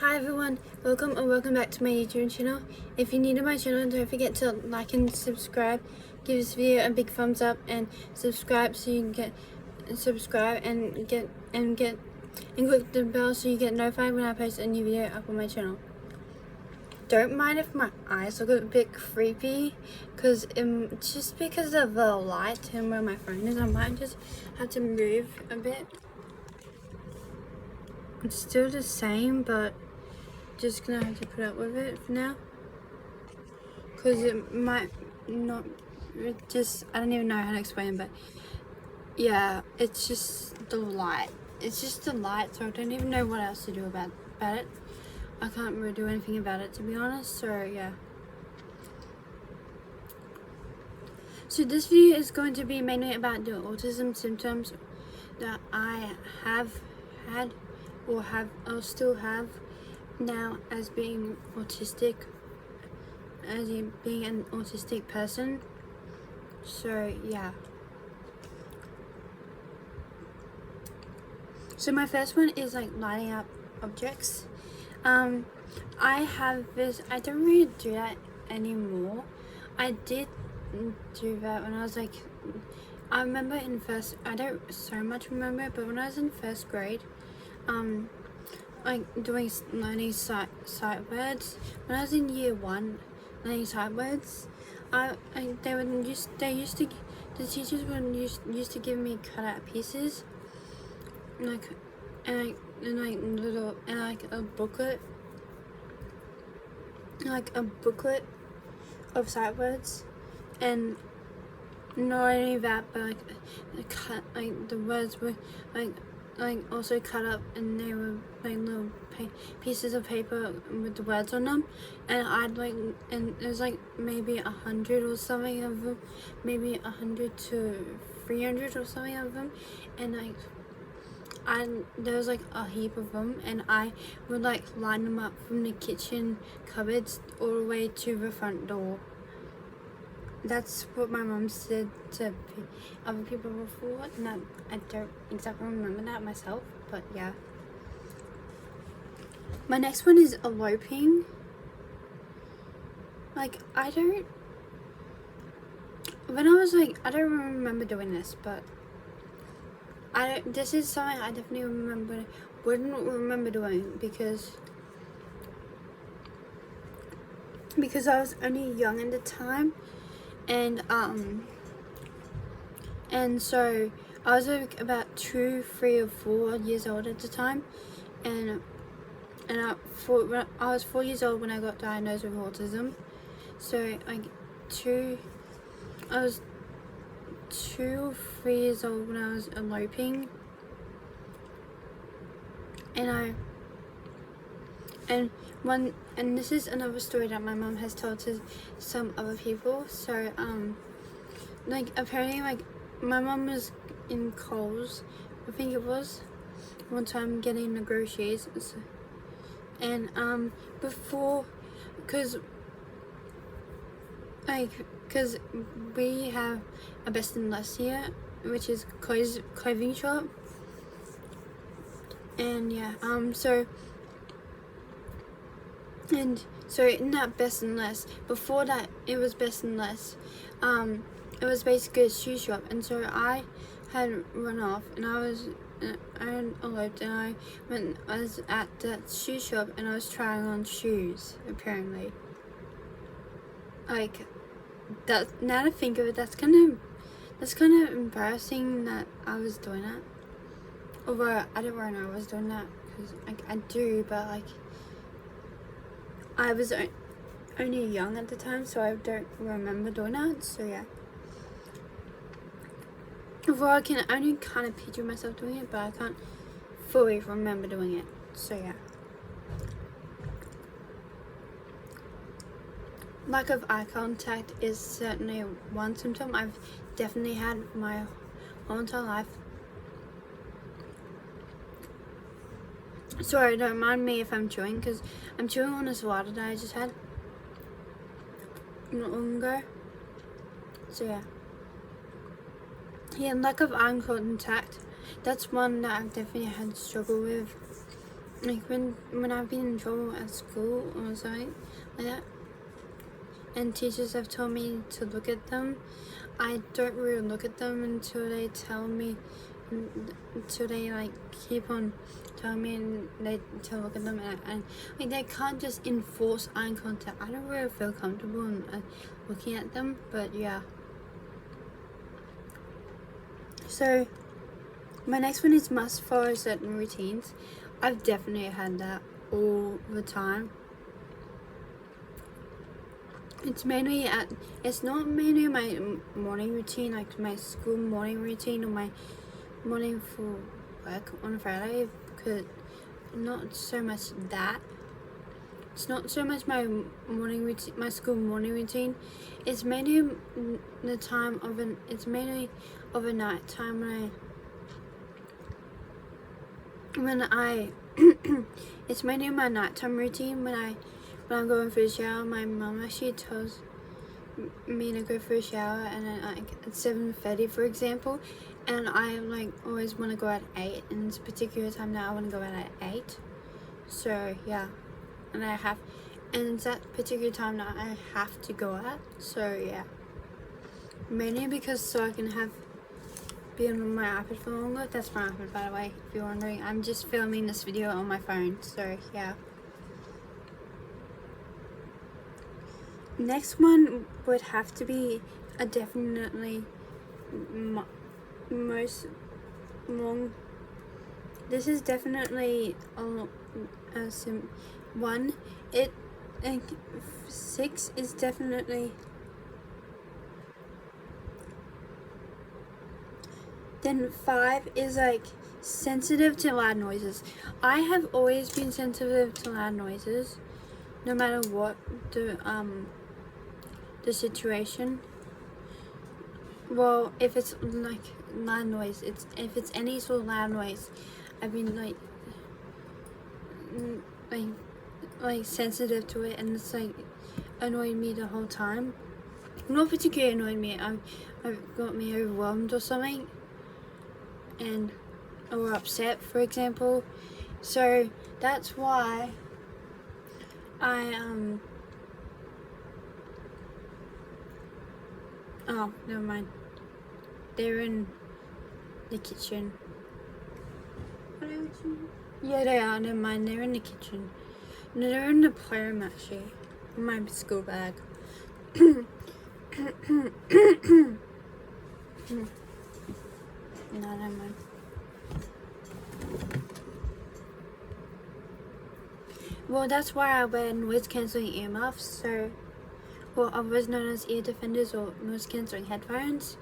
Hi everyone, welcome back to my YouTube channel. If you're new to my channel, don't forget to like and subscribe. Give this video a big thumbs up and subscribe so you can get and click the bell so you get notified when I post a new video up on my channel. Don't mind if my eyes look a bit creepy, because just because of the light and where my phone is, I might just have to move a bit. It's still the same, but just gonna have to put up with it for now, because it might not, I don't even know how to explain, but yeah, it's just the light. It's just the light, so I don't even know what else to do about it. I can't really do anything about it, to be honest, so yeah. So this video is going to be mainly about the autism symptoms that I have had or still have now as being autistic, as in being an autistic person. So yeah. So my first one is like lighting up objects. I have this, I don't really do that anymore. I did do that when I was like, I remember in first, I don't so much remember, but when I was in first grade, like learning sight words. When I was in year 1, learning sight words, the teachers would used to give me cut out pieces, like a booklet, of sight words, and not only that, but the words were also cut up, and they were like little pieces of paper with the words on them, and and it was like maybe 100 or something of them, maybe 100 to 300 or something of them, and there was like a heap of them, and I would like line them up from the kitchen cupboards all the way to the front door. That's what my mom said to other people before, and I don't exactly remember that myself, but yeah. My next one is eloping. Like, I don't remember doing this, but this is something I definitely wouldn't remember doing, because I was only young at the time, and so I was like about 2, 3, or 4 years old at the time, and I was 4 years old when I got diagnosed with autism. So I was 2 or 3 years old when I was eloping, and this is another story that my mom has told to some other people. So apparently, my mom was in Coles, I think it was, one time getting the groceries, and before, because we have a Best and Less here, which is clothing shop, and yeah, so in that Best and Less, before that it was Best and Less, it was basically a shoe shop, and so I had run off, and I had eloped, and I was at that shoe shop, and I was trying on shoes, apparently. Like, that, now to think of it, that's kind of embarrassing that I was doing that. Although I don't really know I was doing that, because I do, but like, I was only young at the time, so I don't remember doing that. So yeah. Although I can only kind of picture myself doing it, but I can't fully remember doing it. So yeah. Lack of eye contact is certainly one symptom I've definitely had my whole entire life. Sorry, don't mind me if I'm chewing, because I'm chewing on a salad that I just had not long ago. So yeah. Yeah, lack of eye contact, that's one that I've definitely had to struggle with. like when I've been in trouble at school or something like that, and teachers have told me to look at them, I don't really look at them until they tell me, until they like keep on telling me and they to look at them, and like they can't just enforce eye contact. I don't really feel comfortable in looking at them, but yeah. So my next one is must follow certain routines. I've definitely had that all the time. It's not mainly my morning routine, like my school morning routine or my morning for work on Friday, because not so much that. It's not so much my morning routine, my school morning routine. It's mainly the time of it's mainly of a night time when I it's mainly my nighttime routine when I'm going for a shower. My mum actually tells me to go for a shower, and then like at 7:30 for example, and I like always want to go at 8, and it's a particular time now I want to go out at 8. So yeah, and it's that particular time that I have to go at. So yeah, mainly because so I can be on my iPad for longer. That's my iPad, by the way, if you're wondering. I'm just filming this video on my phone, so yeah. Next one would have to be a definitely most long. This is definitely one. It like 6 is definitely. Then 5 is like sensitive to loud noises. I have always been sensitive to loud noises, no matter what the situation. Well, if it's like loud noise, if it's any sort of loud noise, I've been like sensitive to it, and it's like annoyed me the whole time. Not particularly annoyed me. I've got me overwhelmed or something, or upset, for example. So that's why oh, never mind. They're in the kitchen. Yeah, they are. Never mind. They're in the kitchen. No, they're in the playroom actually. In my school bag. No, never mind. Well, that's why I wear noise cancelling earmuffs. So, well, otherwise known as ear defenders or noise cancelling headphones.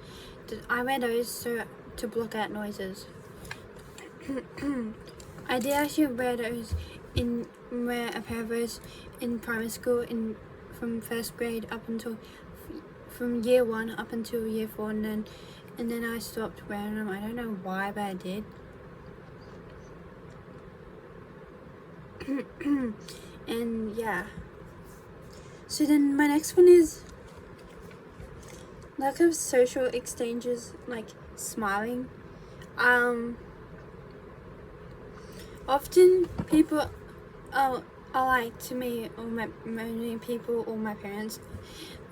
I wear those to block out noises. I did actually wear a pair of those in primary school from first grade from year 1 up until year 4, and then I stopped wearing them. I don't know why, but I did. And yeah. So then my next one is lack of social exchanges, like smiling. Often people are like to me, or many people, or my parents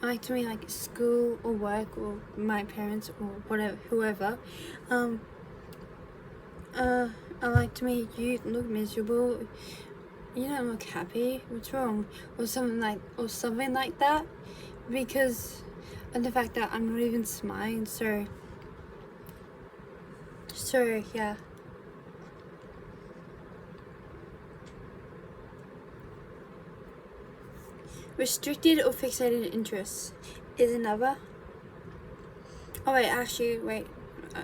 are like to me, like school or work or my parents or whatever, whoever, are like to me, you look miserable, you don't look happy, what's wrong, or something like that, because of the fact that I'm not even smiling. So yeah. Restricted or fixated interests is another. Oh wait, actually, wait.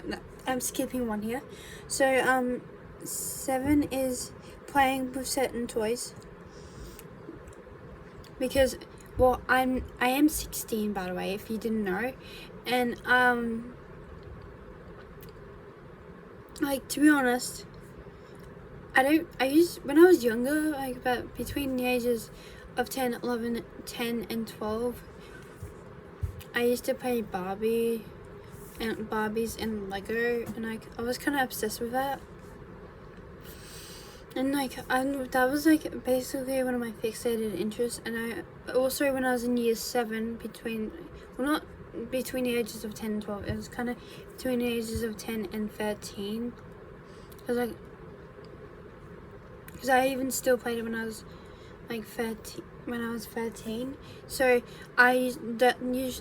No, I'm skipping one here. So 7 is playing with certain toys. Because, well, I am 16, by the way, if you didn't know, and like, to be honest, when I was younger, like about between the ages of 10, 11, 10 and 12, I used to play Barbies and Lego, and I was kind of obsessed with that. And like that was like basically one of my fixated interests. And I also, when I was in year 7, not between the ages of 10 and 12, it was kind of between the ages of 10 and 13. Because I even still played it when I was like 13, so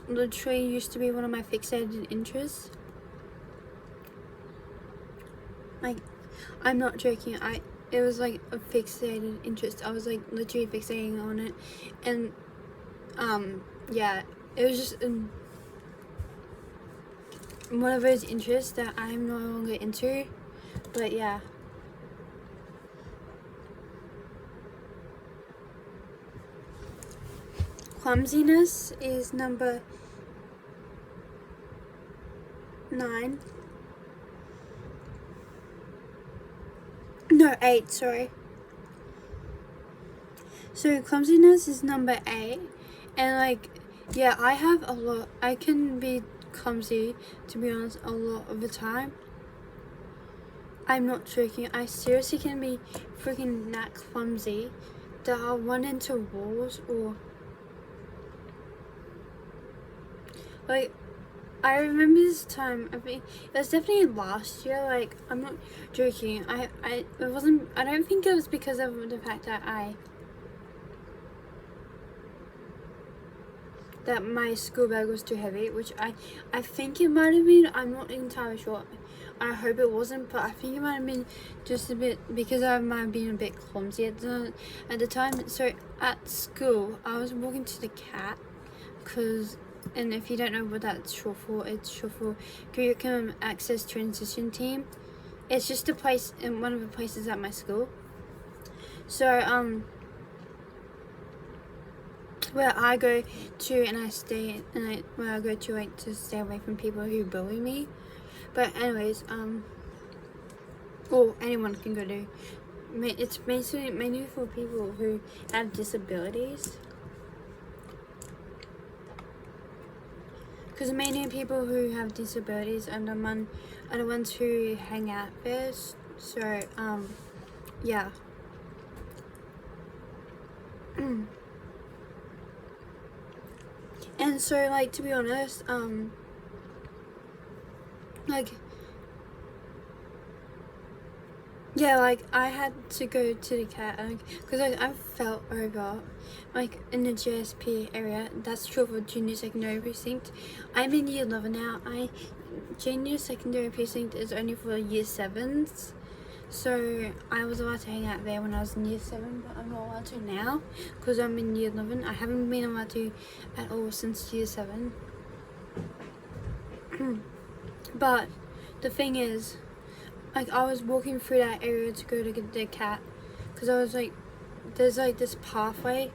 literally used to be one of my fixated interests. Like, I'm not joking, it was like a fixated interest. I was like literally fixating on it, and yeah, it was just one of those interests that I'm no longer into. But yeah. Clumsiness is number 9. No, 8, sorry. So clumsiness is number 8, and like, yeah, I can be clumsy, to be honest, a lot of the time. I'm not joking, I seriously can be freaking that clumsy that I'll run into walls, or like, I remember this time, it was definitely last year, like, I'm not joking, I don't think it was because of the fact that my school bag was too heavy, which I think it might have been. I'm not entirely sure. I hope it wasn't, but I think it might have been just a bit because I might have been a bit clumsy at the time. So at school, I was walking to the CAT, and if you don't know what that's short for, it's short for Curriculum Access Transition Team. It's just a place in one of the places at my school. So where I go to and I stay, where I go to like to stay away from people who bully me. But anyways, or anyone can go to. It's mainly for people who have disabilities. Because mainly people who have disabilities are the ones who hang out there. So yeah. And so, like, to be honest, like, yeah, like, I had to go to the CAT, because, like, I felt over, like, in the JSP area. That's true for junior secondary precinct. I'm in year 11 now. Junior secondary precinct is only for year 7s. So I was allowed to hang out there when I was in year 7, but I'm not allowed to now because I'm in year 11. I haven't been allowed to at all since year 7. But the thing is, like, I was walking through that area to go to get the CAT, because I was like, there's like this pathway,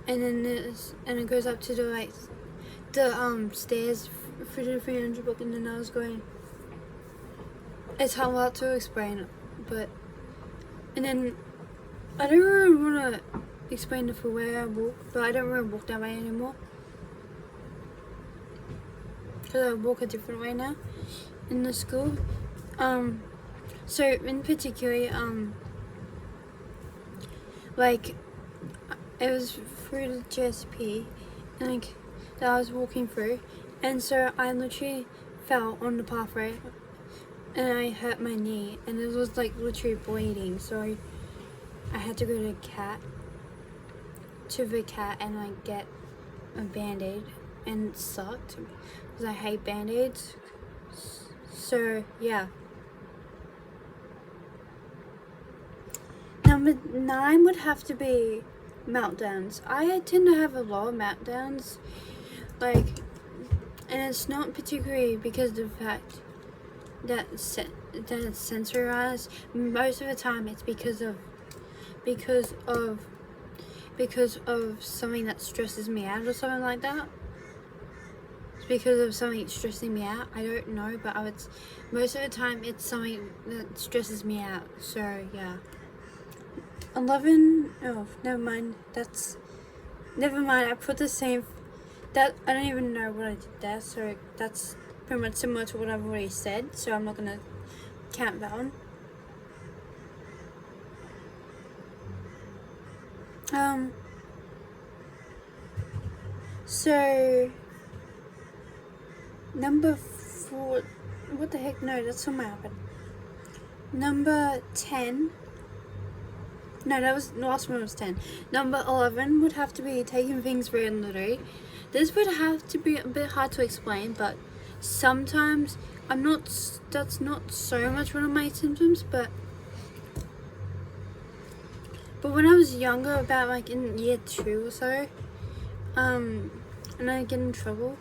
and then it goes up to the stairs through the 300 block, and then I was going. It's hard to explain, and then I don't really want to explain the full way I walk, but I don't really walk that way anymore, because I walk a different way now in the school. So in particular, like, it was through the GSP, and like, that I was walking through, and so I literally fell on the pathway, and I hurt my knee, and it was like literally bleeding, so I had to go to the CAT and like get a band-aid, and it sucked because I hate band-aids. So yeah. Number 9 would have to be meltdowns. I tend to have a lot of meltdowns, like, and it's not particularly because of the fact that it's sensorized. Most of the time it's because of something that stresses me out or something like that. It's because of something stressing me out. I don't know, but most of the time it's something that stresses me out. So yeah. 11. Oh, never mind. Never mind. I put the same. That I don't even know what I did there. So that's pretty much similar to what I've already said. So I'm not gonna count that one. So number 4, what the heck, no, that's on my iPad. Number 10, no, that was, the last one was 10. Number 11 would have to be taking things very literally. This would have to be a bit hard to explain, but sometimes that's not so much one of my symptoms, but when I was younger, about like in year 2 or so, and I'd get in trouble,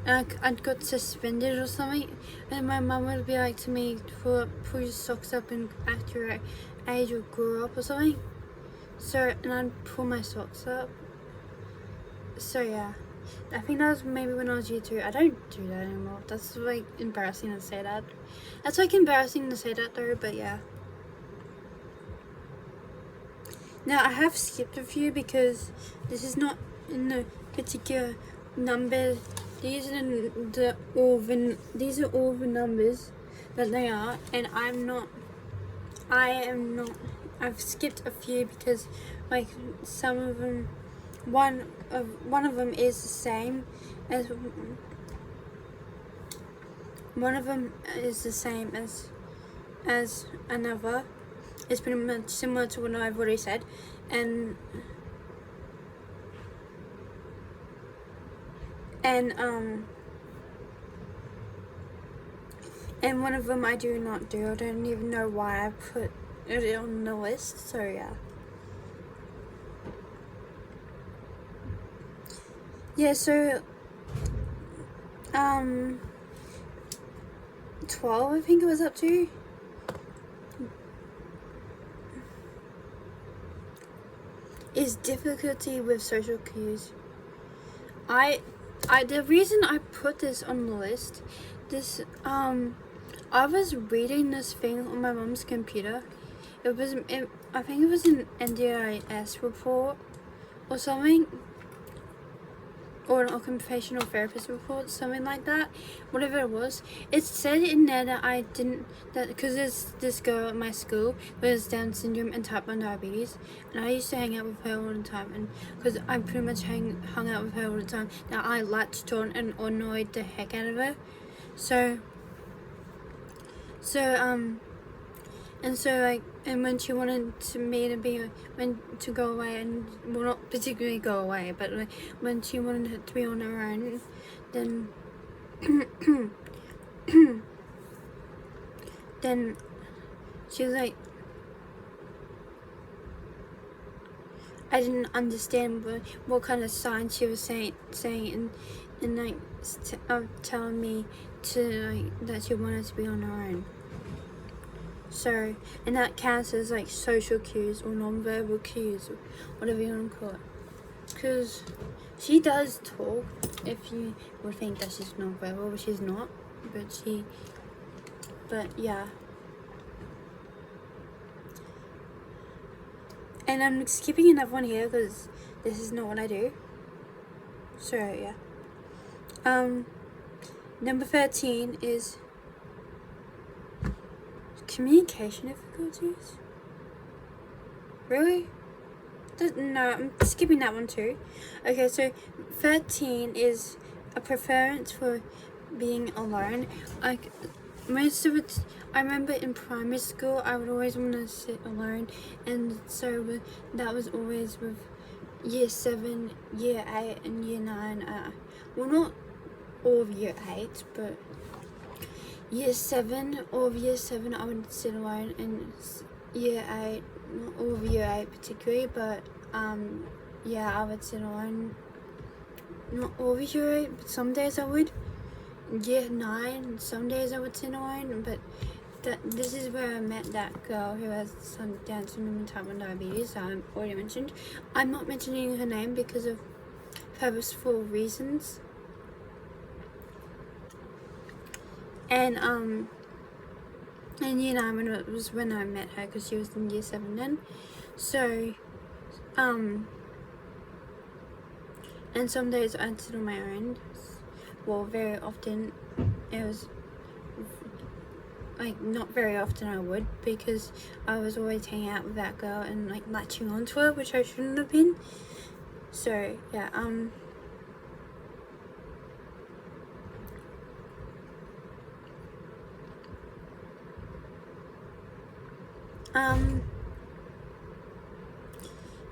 and I'd got suspended or something, and my mum would be like to me, pull your socks up and act your age or grow up or something. So, and I'd pull my socks up. So yeah, I think that was maybe when I was year 2. I don't do that anymore. That's like embarrassing to say that. That's like embarrassing to say that though, but yeah. Now I have skipped a few because this is not in the particular number. These are all the numbers that they are, and I am not. I've skipped a few because like some of them, one of them is the same as another. It's pretty much similar to what I've already said, and one of them I do not do. I don't even know why I put it on the list. So yeah. Yeah. So 12, I think it was up to. Is difficulty with social cues. The reason I put this on the list, I was reading this thing on my mom's computer. I think it was an NDIS report or something, or an occupational therapist report, something like that, whatever it was. It said in there that because there's this girl at my school who has Down syndrome and type 1 diabetes, and I used to hang out with her all the time, and because I pretty much hung out with her all the time, that I latched on and annoyed the heck out of her. And when she wanted to go away, and well, not particularly go away, but like when she wanted to be on her own, then then she was like, I didn't understand what kind of signs she was saying and like telling me to that she wanted to be on her own. So, and that counts as like social cues or non-verbal cues or whatever you want to call it. Because she does talk, if you would think that she's non-verbal, but she's not. But yeah. And I'm skipping another one here because this is not what I do. So yeah. Number 13 is communication difficulties. Really? No, I'm skipping that one too. Okay, so 13 is a preference for being alone. Like most of it, I remember in primary school I would always want to sit alone, and so that was always with year 7, year 8 and year 9. Well, not all of year 8, but year 7, all of year 7 I would sit alone, and year 8, not all of year 8 particularly, but yeah, I would sit alone. Not all of year 8, but some days I would. Year 9, some days I would sit alone, but this is where I met that girl who has some Down syndrome and type 1 diabetes I already mentioned. I'm not mentioning her name because of purposeful reasons. And in year 9 it was when I met her, because she was in year 7 then. So and some days I'd sit on my own. Well, very often it was like not very often I would, because I was always hanging out with that girl and like latching onto her, which I shouldn't have been. So yeah,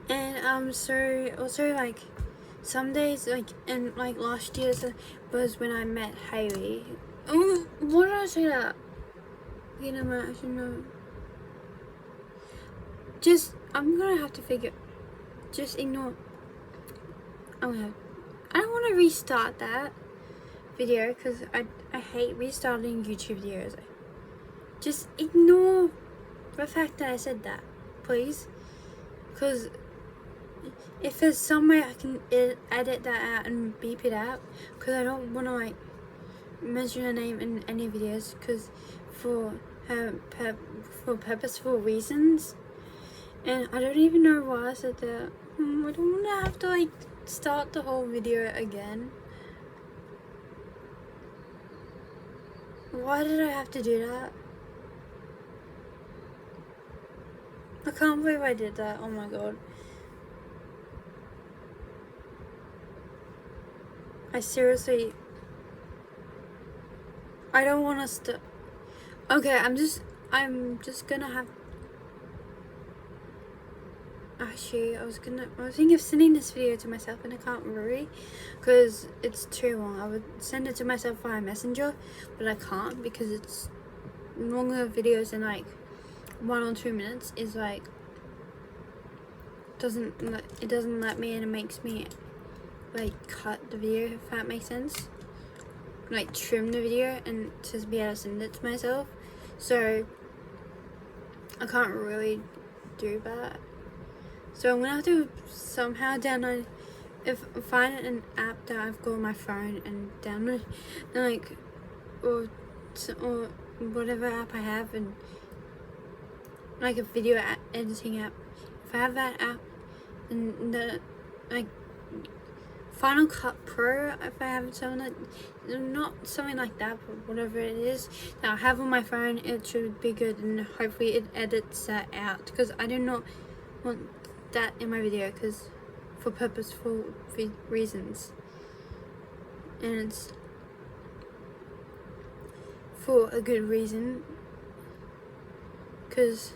and so also like some days, like, and like last year was when I met Haley. Oh, what did I say that? You know, I should know. Just, I'm gonna have to figure. Just ignore. I don't want to restart that video because I hate restarting YouTube videos. Just ignore the fact that I said that, please. Because if there's some way I can edit that out and beep it out, because I don't want to like mention her name in any videos, because for purposeful reasons. And I don't even know why I said that. I don't want to have to like start the whole video again. Why did I have to do that? I can't believe I did that. Oh my god. I seriously... I don't want to stop. Okay, I'm just gonna have... Actually, I was thinking of sending this video to myself, and I can't really because it's too long. I would send it to myself via Messenger, but I can't because it's longer videos than like 1 or 2 minutes. Is like it doesn't let me, and it makes me like cut the video, if that makes sense. Like trim the video and to be able to send it to myself. So I can't really do that. So I'm gonna have to somehow download, find an app that I've got on my phone and download, and like, or whatever app I have, and like a video editing app. If I have that app, and the like Final Cut Pro, if I have something like, not something like that, but whatever it is that I have on my phone, it should be good, and hopefully it edits that out, because I do not want that in my video, because for purposeful reasons, and it's for a good reason, because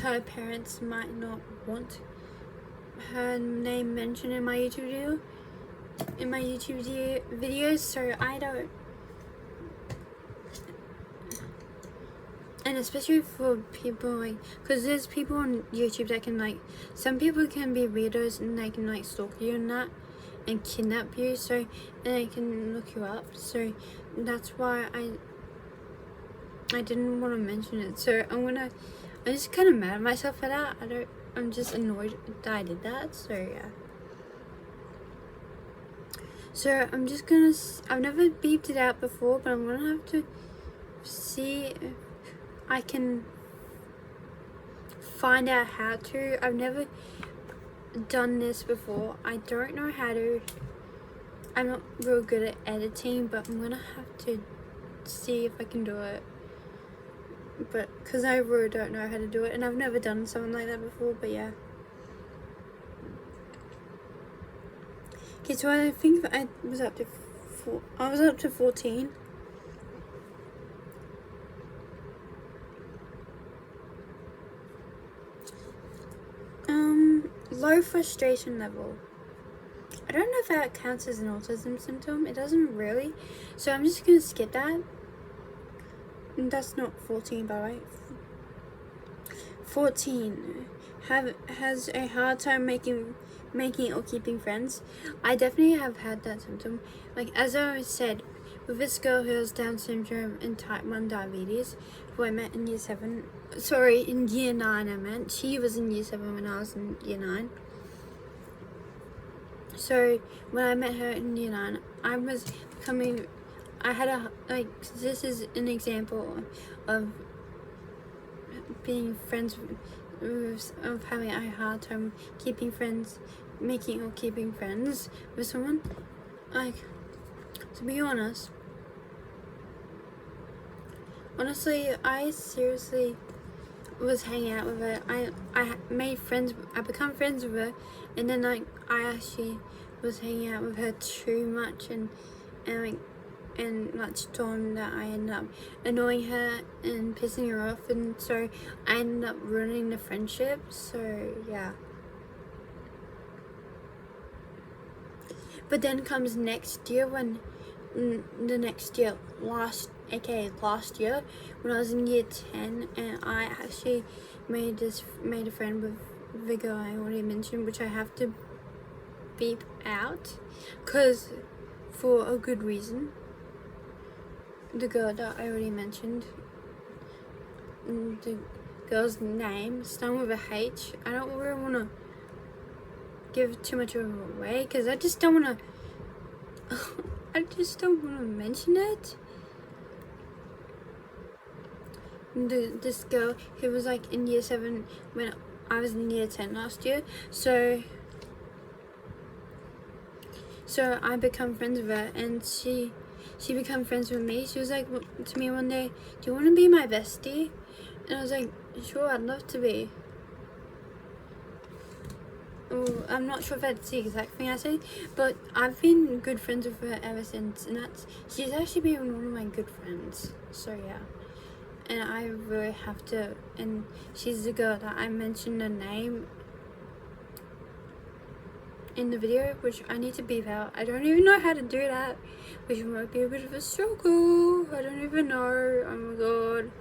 her parents might not want her name mentioned in my YouTube videos, so I don't. And especially for people like, because there's people on YouTube that can like, some people can be weirdos and they can like stalk you and that, and kidnap you, so, and they can look you up, so that's why I didn't want to mention it. So I'm just kind of mad at myself for that. I'm just annoyed that I did that, so yeah. So I'm just gonna, I've never beeped it out before, but I'm gonna have to see if I can find out how to. I've never done this before. I don't know how to. I'm not real good at editing, but I'm gonna have to see if I can do it. But because I really don't know how to do it, and I've never done something like that before, but yeah. Okay, so I think I was up to 14. Low frustration level. I don't know if that counts as an autism symptom. It doesn't really. So I'm just gonna skip that. And that's not 14, by the way. 14. Has a hard time making or keeping friends. I definitely have had that symptom. Like, as I said, with this girl who has Down syndrome and type 1 diabetes, who I met in year 7. Sorry, in year 9 I meant. She was in year 7 when I was in year 9. So, when I met her in year 9, I had a, like, this is an example of being friends of having a hard time keeping friends, making or keeping friends with someone. Like, to be honest, honestly, I seriously was hanging out with her. I made friends. I become friends with her, and then like I actually was hanging out with her too much, and like much time that I ended up annoying her and pissing her off, and so I ended up ruining the friendship. So yeah. But then comes next year when last year when I was in year 10, and I actually made a friend with the girl I already mentioned, which I have to beep out because for a good reason. The girl that I already mentioned, the girl's name starting with a H. I don't really want to give too much of it away because I just don't want to I just don't want to mention it. This girl who was like in year 7 when I was in year 10 last year, so I become friends with her, and she became friends with me. She was like to me one day, "Do you want to be my bestie?" And I was like, "Sure, I'd love to be." Oh, I'm not sure if that's the exact thing I said, but I've been good friends with her ever since, and she's actually been one of my good friends. So yeah, and I really have to. And she's the girl that I mentioned her name in the video, which I need to beep out. I don't even know how to do that, which might be a bit of a struggle. I don't even know. Oh my god.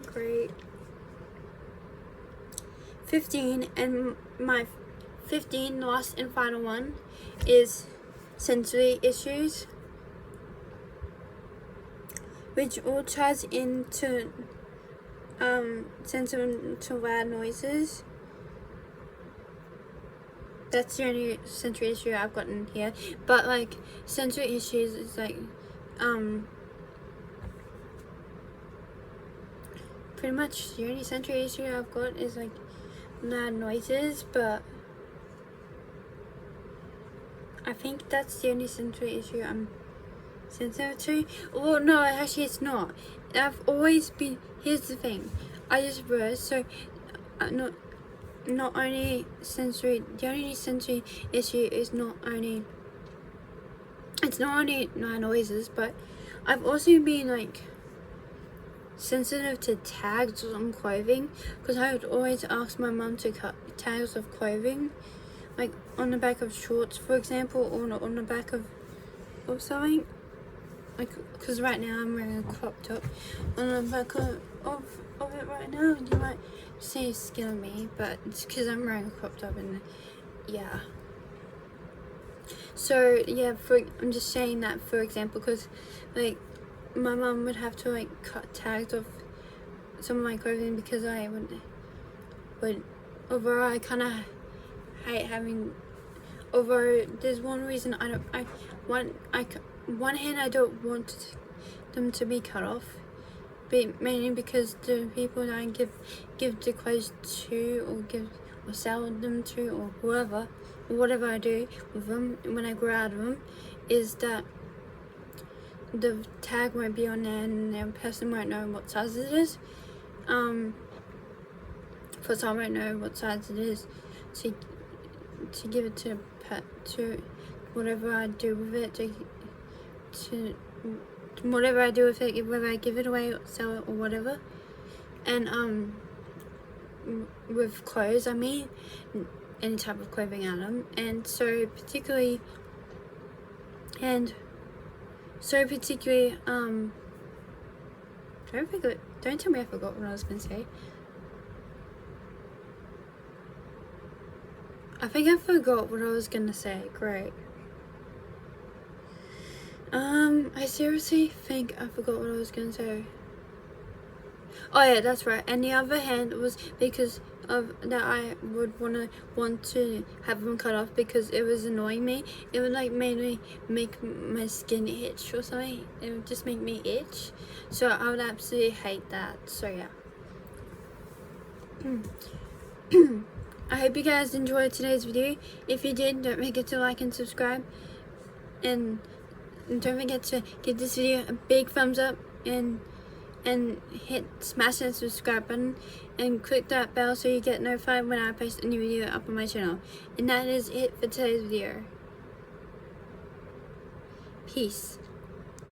Great. 15, and my 15, last and final one, is sensory issues, which all ties into sensitive to loud noises. That's the only sensory issue I've gotten here. But like sensory issues is like pretty much the only sensory issue I've got is like loud noises, but I think that's the only sensory issue I'm sensitive to. Well, no, actually it's not. I've always been, here's the thing, I just realized, so not only sensory, the only sensory issue is not only loud noises, but I've also been like sensitive to tags on clothing, because I would always ask my mum to cut tags of clothing, like on the back of shorts, for example, or on the back of something. Like, because right now I'm wearing a crop top. On the back of it right now, you might see skin on me, but it's because I'm wearing a crop top, and yeah. So yeah, I'm just saying that for example, because like my mum would have to like cut tags off some of my clothing because I would although I kind of hate having, although there's one reason one hand I don't want them to be cut off, but mainly because the people that I give the clothes to, or sell them to, or whoever, or whatever I do with them when I grow out of them, is that the tag won't be on there and the person won't know what size it is. First I won't know what size it is to give it to whatever I do with it, to whatever I do with it, whether I give it away or sell it or whatever. And with clothes, I mean any type of clothing item, and so particularly don't tell me I forgot what I was gonna say. I think I forgot what I was gonna say. Great. I seriously think I forgot what I was gonna say. Oh yeah, that's right. And the other hand was because of that I would want to have them cut off because it was annoying me. It would like make my skin itch or something. It would just make me itch. So I would absolutely hate that. So yeah. I hope you guys enjoyed today's video. If you did, don't forget to like and subscribe. And don't forget to give this video a big thumbs up. And and smash that subscribe button and click that bell so you get notified when I post a new video up on my channel. And that is it for today's video. Peace.